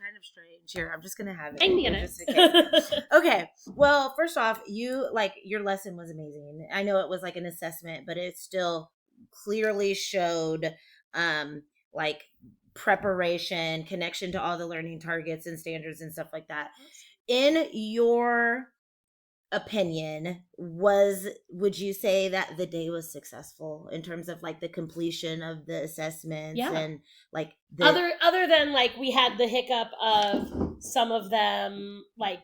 kind of strange. Here, I'm just gonna have it. I can get it. Just in case. Okay. Well, first off, your lesson was amazing. I know it was like an assessment, but it still clearly showed like preparation, connection to all the learning targets and standards and stuff like that. In your opinion, would you say that the day was successful in terms of like the completion of the assessments and like other than like we had the hiccup of some of them like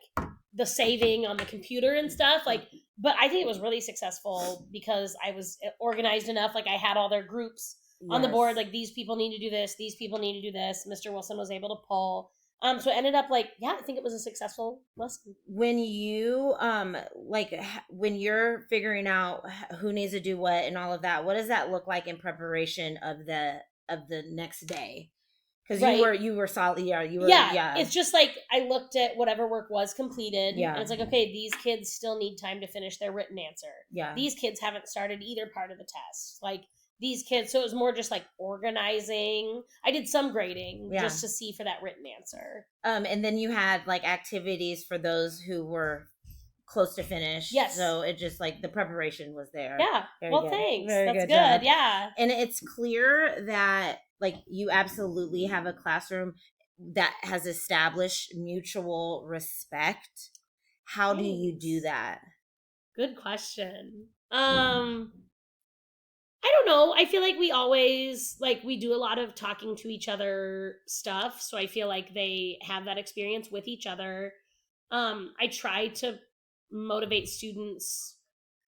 the saving on the computer and stuff, like, but I think it was really successful because I was organized enough. Like I had all their groups on the board, like these people need to do this, these people need to do this. Mr. Wilson was able to pull. So it ended up like, yeah, I think it was a successful lesson. When you when you're figuring out who needs to do what and all of that, what does that look like in preparation of the next day? Because you were solid. Yeah. It's just like I looked at whatever work was completed. Yeah. And it's like, okay, these kids still need time to finish their written answer. Yeah. These kids haven't started either part of the test. Like these kids, so it was more just like organizing. I did some grading just to see for that written answer. And then you had like activities for those who were close to finish. Yes. So it just like the preparation was there. Yeah. Very well, good. thanks. Very That's good job. Yeah. And it's clear that like you absolutely have a classroom that has established mutual respect. How do you do that? Good question. I don't know. I feel like we always, like, we do a lot of talking to each other stuff. So I feel like they have that experience with each other. I try to motivate students,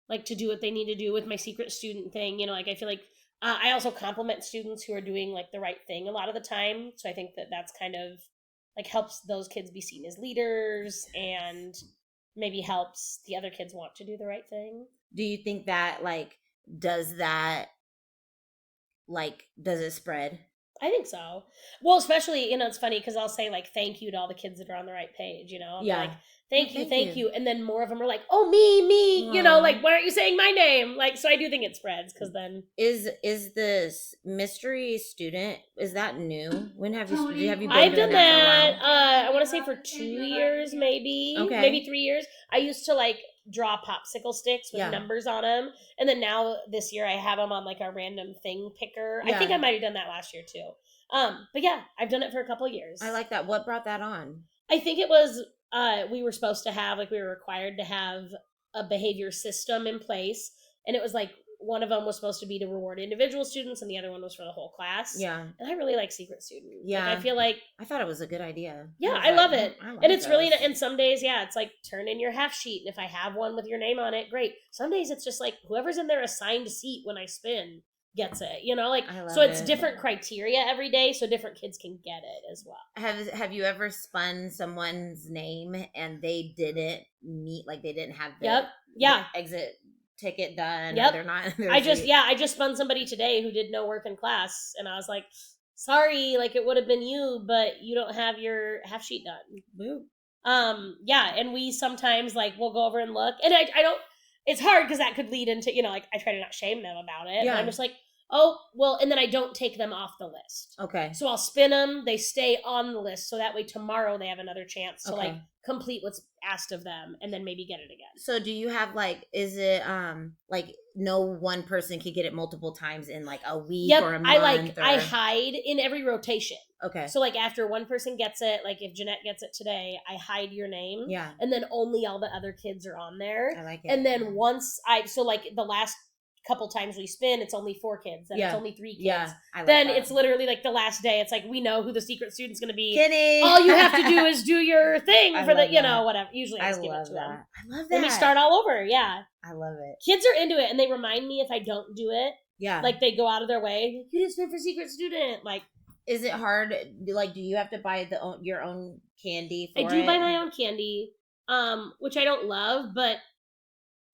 like, to do what they need to do with my secret student thing. You know, like, I feel like I also compliment students who are doing, like, the right thing a lot of the time. So I think that that's kind of, like, helps those kids be seen as leaders and maybe helps the other kids want to do the right thing. Do you think that, like, does it spread? I think so. Well, especially, you know, it's funny because I'll say like thank you to all the kids that are on the right page, you know? Yeah. Like, thank you. And then more of them are like, oh, me, you know, like, why aren't you saying my name? Like, so I do think it spreads because then. Is this mystery student, is that new? When have you been I've doing done that I want to say for 2 years, maybe. Okay. Maybe 3 years. I used to like draw popsicle sticks with numbers on them. And then now this year I have them on like a random thing picker. I think I might have done that last year too. But yeah, I've done it for a couple of years. I like that. What brought that on? I think it was, we were supposed to have, like we were required to have a behavior system in place. And it was like, one of them was supposed to be to reward individual students and the other one was for the whole class. Yeah. And I really like secret student. Yeah. Like, I feel like. I thought it was a good idea. Yeah, I love it. And it's really, and some days, it's like turn in your half sheet. And if I have one with your name on it, great. Some days it's just like whoever's in their assigned seat when I spin gets it, you know, like, so it's different criteria every day. So different kids can get it as well. Have you ever spun someone's name and they didn't meet, like they didn't have the exit ticket done? Yep. They're not. I just spun somebody today who did no work in class, and I was like, sorry, like it would have been you, but you don't have your half sheet done. Boo. And we sometimes like we'll go over and look, and I don't. It's hard because that could lead into, you know, like I try to not shame them about it. Yeah. I'm just like, oh, well, and then I don't take them off the list. Okay. So I'll spin them. They stay on the list. So that way tomorrow they have another chance to like complete what's asked of them and then maybe get it again. So do you have like, is it like no one person can get it multiple times in like a week or a month? I hide in every rotation. Okay. So like after one person gets it, like if Jeanette gets it today, I hide your name. Yeah. And then only all the other kids are on there. I like it. And then so like the last couple times we spin, it's only 4 kids. Then it's only 3 kids. Yeah. Then it's literally like the last day. It's like we know who the secret student's going to be. Kidding. All you have to do is do your thing for the, you know, whatever. Usually I just give it to them. I love that. Then we start all over. Yeah. I love it. Kids are into it and they remind me if I don't do it. Yeah. Like they go out of their way. You didn't spin for secret student. Like, is it hard? Like, do you have to buy your own candy for it? I do buy my own candy, which I don't love, but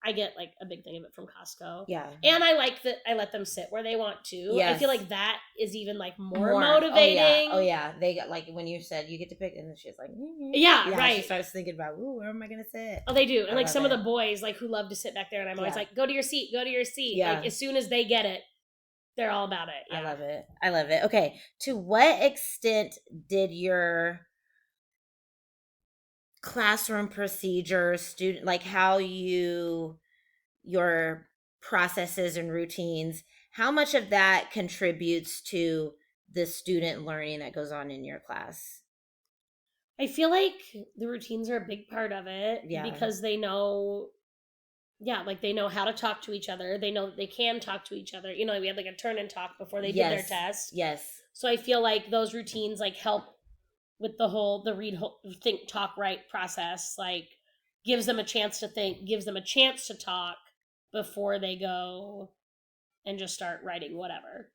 I get like a big thing of it from Costco. Yeah. And I like that I let them sit where they want to. Yes. I feel like that is even like more motivating. Oh yeah. They got like when you said you get to pick and she's like, yeah, right. She starts thinking about, where am I gonna sit? Oh, they do. And like some of the boys like who love to sit back there and I'm always like, go to your seat. Yeah. Like as soon as they get it, they're all about it. Yeah. I love it. Okay. To what extent did your classroom procedures, student, like how your processes and routines, how much of that contributes to the student learning that goes on in your class? I feel like the routines are a big part of it Yeah. because they know, yeah, like they know how to talk to each other. They know that they can talk to each other. You know, we had like a turn and talk before they did their Yes. test. Yes. So I feel like those routines like help with the read, think, talk, write process. Like gives them a chance to think, gives them a chance to talk before they go and just start writing whatever.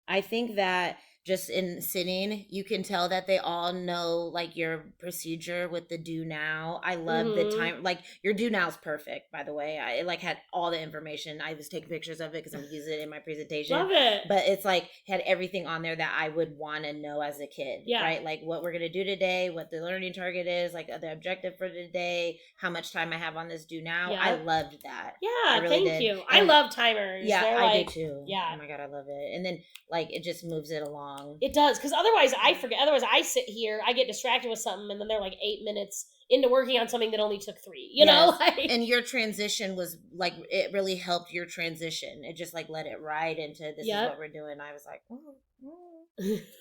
I think that just in sitting, you can tell that they all know like your procedure with the do now. I love the time, like your do now is perfect, by the way. I like had all the information. I was taking pictures of it because I'm gonna use it in my presentation. Love it. But it's like had everything on there that I would want to know as a kid. Yeah. Right? Like what we're gonna do today, what the learning target is, like the objective for today, how much time I have on this do now. Yeah. I loved that. Yeah, really thank did. you. I And- love timers. Yeah, They're I like, do too. Yeah. Oh my god, I love it. And then like it just moves it along. It does, because otherwise I forget. Otherwise I sit here, I get distracted with something, and then they're like 8 minutes into working on something that only took 3. You know, like, and your transition was like it really helped your transition. It just like let it ride into this is what we're doing. I was like,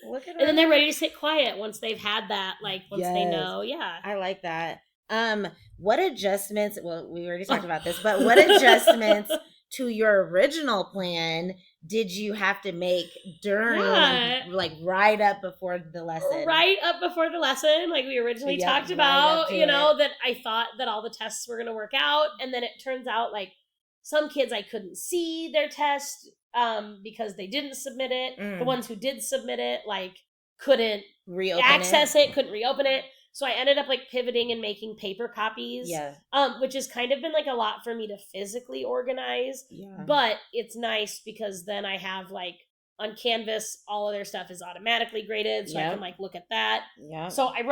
look at her. And then they're ready to sit quiet once they've had that. Like once they know, I like that. What adjustments? Well, we already talked about this, but what adjustments to your original plan did you have to make during, like right up before the lesson? Right up before the lesson, like we originally talked about, you know, that I thought that all the tests were going to work out. And then it turns out like some kids I couldn't see their test because they didn't submit it. The ones who did submit it, like couldn't access it, couldn't reopen it. So I ended up like pivoting and making paper copies, which has kind of been like a lot for me to physically organize. Yeah. But it's nice because then I have like on Canvas, all of their stuff is automatically graded. So I can like look at that. Yeah. So I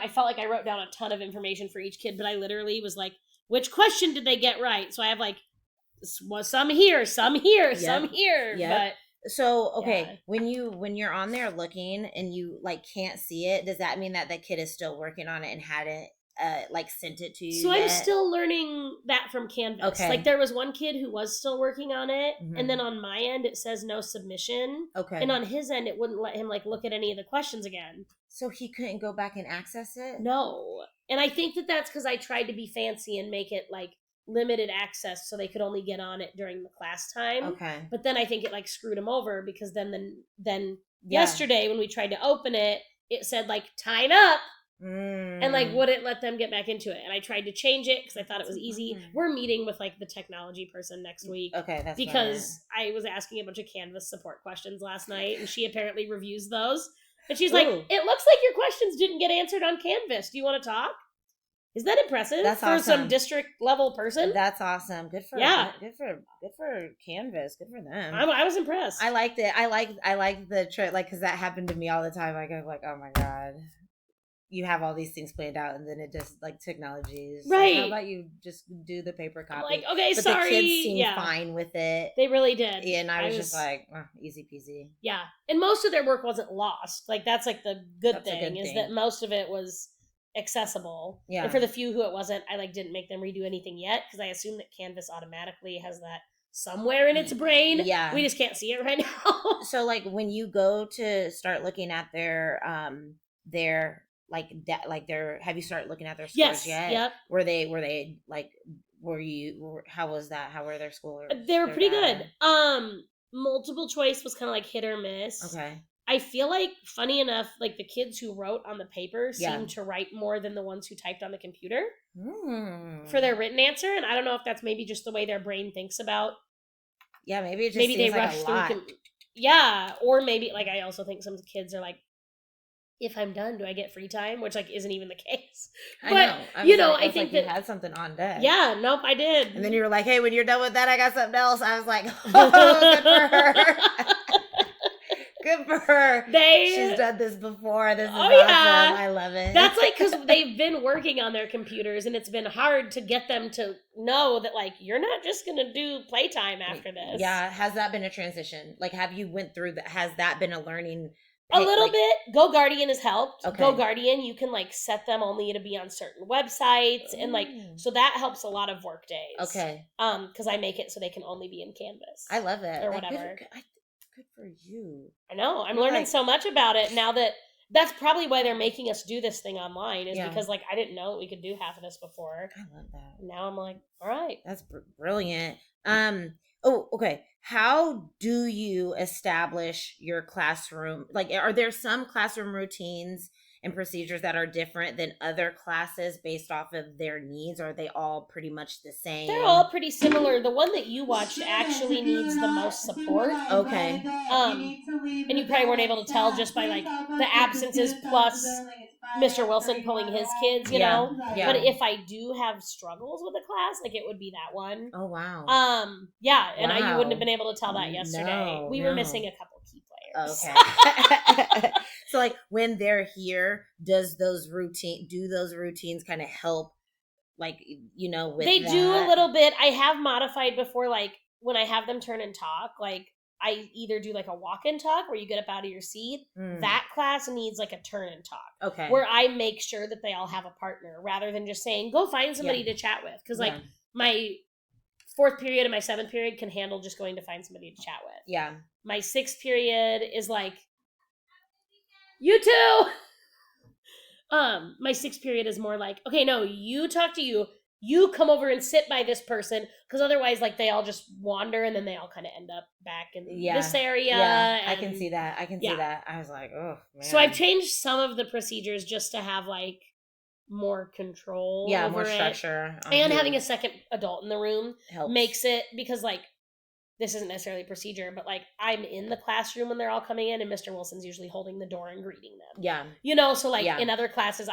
felt like I wrote down a ton of information for each kid, but I literally was like, which question did they get right? So I have like some here, some here, some here. But so okay, when you're on there looking and you like can't see it, does that mean that the kid is still working on it and hadn't like sent it to you? So yet? I'm still learning that from Canvas. Okay. Like there was one kid who was still working on it, and then on my end it says no submission. Okay. And on his end it wouldn't let him like look at any of the questions again. So he couldn't go back and access it? No. And I think that that's because I tried to be fancy and make it like limited access so they could only get on it during the class time. Okay. But then I think it like screwed them over because then yesterday when we tried to open it, it said like time up and like wouldn't let them get back into it. And I tried to change it because I thought it was easy. We're meeting with like the technology person next week. Okay, that's because I was asking a bunch of Canvas support questions last night and she apparently reviews those. And she's like, it looks like your questions didn't get answered on Canvas. Do you want to talk? Isn't that impressive? That's awesome. For some district level person? That's awesome. Good for good for Canvas. Good for them. I was impressed. I liked it. I like the trick, like because that happened to me all the time. Like I'm like, oh my god, you have all these things planned out, and then it just like technology is right. Like, how about you just do the paper copy? I'm like, okay, but sorry. The kids seemed fine with it. They really did. Yeah, and I was just like, easy peasy. Yeah, and most of their work wasn't lost. Like that's like the good thing is that most of it was accessible. Yeah. And for the few who it wasn't, I like didn't make them redo anything yet because I assume that Canvas automatically has that somewhere in its brain. Yeah. We just can't see it right now. So like when you go to start looking at their have you started looking at their scores yet? Yep. Were they like how was that? How were their scores? They were pretty good. Multiple choice was kind of like hit or miss. Okay. I feel like, funny enough, like the kids who wrote on the paper seemed to write more than the ones who typed on the computer for their written answer. And I don't know if that's maybe just the way their brain thinks about. Yeah, maybe it just maybe they like rush through. Or maybe like I also think some kids are like, if I'm done, do I get free time? Which like isn't even the case. But I think that you had something on deck. Yeah, nope, I did. And then you were like, hey, when you're done with that, I got something else. I was like, oh, good for her. Good for her. She's done this before. This is awesome. Yeah. I love it. That's like because they've been working on their computers and it's been hard to get them to know that like you're not just going to do playtime after this. Yeah. Has that been a transition? Like have you went through that? Has that been a learning A little bit. Go Guardian has helped. Okay. Go Guardian, you can like set them only to be on certain websites, and like so that helps a lot of work days. Okay. Because I make it so they can only be in Canvas. I love it. Or whatever. Good for you. I know. I'm learning so much about it now that that's probably why they're making us do this thing online is because like I didn't know we could do half of this before. I love that. Now I'm like, all right. That's brilliant. Oh, okay. How do you establish your classroom? Like, are there some classroom routines and procedures that are different than other classes based off of their needs? Or are they all pretty much the same? They're all pretty similar. The one that you watched actually needs the most support. Okay. And you probably weren't able to tell just by like the absences plus Mr. Wilson pulling his kids, you know? Yeah. But if I do have struggles with a class, like it would be that one. Oh, wow. Yeah, and you wouldn't have been able to tell that yesterday. No, we were missing a couple key players. Okay. So like when they're here, do those routines kind of help, like, you know, with they that? do a little bit. I have modified before, like when I have them turn and talk, like I either do like a walk and talk where you get up out of your seat. That class needs like a turn and talk. Okay. Where I make sure that they all have a partner rather than just saying, go find somebody to chat with. Because like my 4th period and my 7th period can handle just going to find somebody to chat with. Yeah. My 6th period is like, you too. My 6th period is more like, okay, no, you talk to you. You come over and sit by this person, because otherwise, like, they all just wander and then they all kind of end up back in this area. Yeah, and I can see that. See that. I was like, oh, man. So I've changed some of the procedures just to have, like, more control over more structure. And having a second adult in the room helps. Makes it, because, like, this isn't necessarily a procedure, but, like, I'm in the classroom when they're all coming in, and Mr. Wilson's usually holding the door and greeting them. Yeah. You know, so, like, in other classes,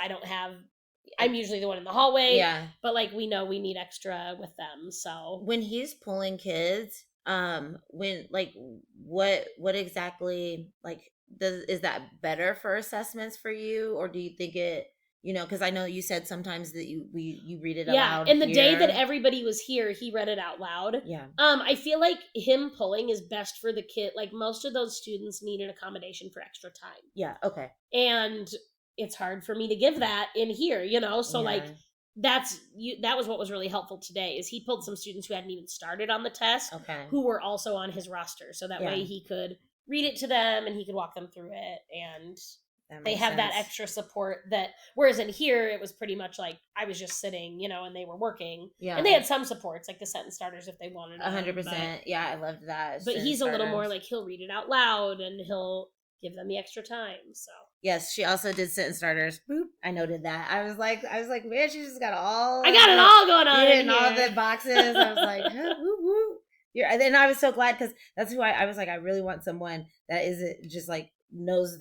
I'm usually the one in the hallway. Yeah. But, like, we know we need extra with them, so. When he's pulling kids, what exactly, like, is that better for assessments for you? Or do you think it, you know, because I know you said sometimes that you read it aloud. Yeah, and the day that everybody was here, he read it out loud. Yeah. I feel like him pulling is best for the kid. Like, most of those students need an accommodation for extra time. Yeah, okay. And it's hard for me to give that in here, you know? So, like, that was what was really helpful today, is he pulled some students who hadn't even started on the test, who were also on his roster. So that way he could read it to them and he could walk them through it, and they have that extra support that, whereas in here, it was pretty much like I was just sitting, you know, and they were working. Yeah. And they had some supports, like the sentence starters if they wanted 100%. Yeah, I loved that. But he's a little more like, he'll read it out loud and he'll give them the extra time, so. Yes, she also did sentence starters. Boop. I noted that. I was like, man, she just got all. I got it all going on. In all the boxes. I was like, huh, woo, woo. And then I was so glad, because that's who I was like, I really want someone that isn't just like knows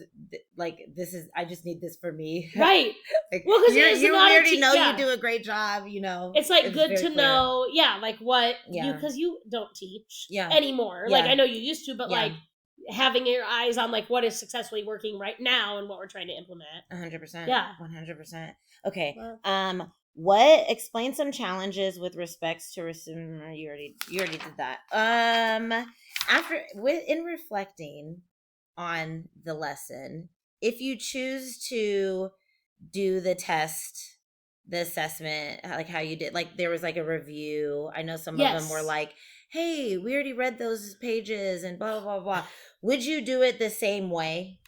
like this is. I just need this for me. Right. Like, well, because you already know you do a great job. You know, it's like good to know. Yeah, like what you, because you don't teach anymore. Like I know you used to, but like. Having your eyes on like what is successfully working right now and what we're trying to implement. 100%. Yeah. 100%. Okay. What explain some challenges with respects to you already did that. In reflecting on the lesson, if you choose to do the test, the assessment, like how you did, like there was like a review. I know some of them were like, hey, we already read those pages and blah, blah, blah. Would you do it the same way?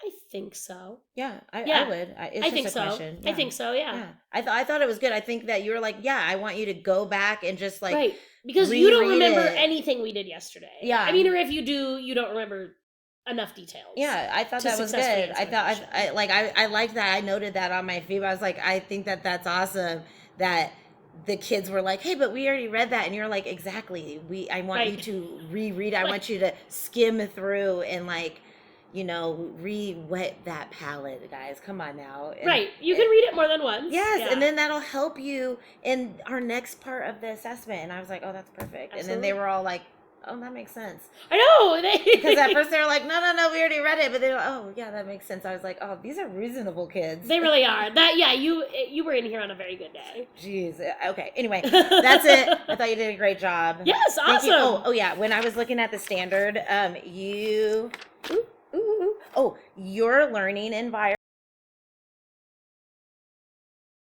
I think so. Yeah, I would. I think so. I think so, yeah. I thought it was good. I think that you were like, yeah, I want you to go back and just like. Right. Because you don't remember anything we did yesterday. Yeah. I mean, or if you do, you don't remember enough details. Yeah, I thought that was good. I liked that. I noted that on my feed. I was like, I think that that's awesome that the kids were like, hey, but we already read that. And you're like, exactly. I want you to reread. I want you to skim through and like, you know, re-wet that palette, guys. Come on now. And, you can read it more than once. Yes. And then that'll help you in our next part of the assessment. And I was like, oh, that's perfect. Absolutely. And then they were all like, Oh, that makes sense. I know. Because at first they were like, no, we already read it. But they were, oh, yeah, that makes sense. I was like, oh, these are reasonable kids. They really are. You were in here on a very good day. Jeez. Okay. Anyway, that's it. I thought you did a great job. Yes, Thank awesome. you. Oh, yeah. When I was looking at the standard, your learning environment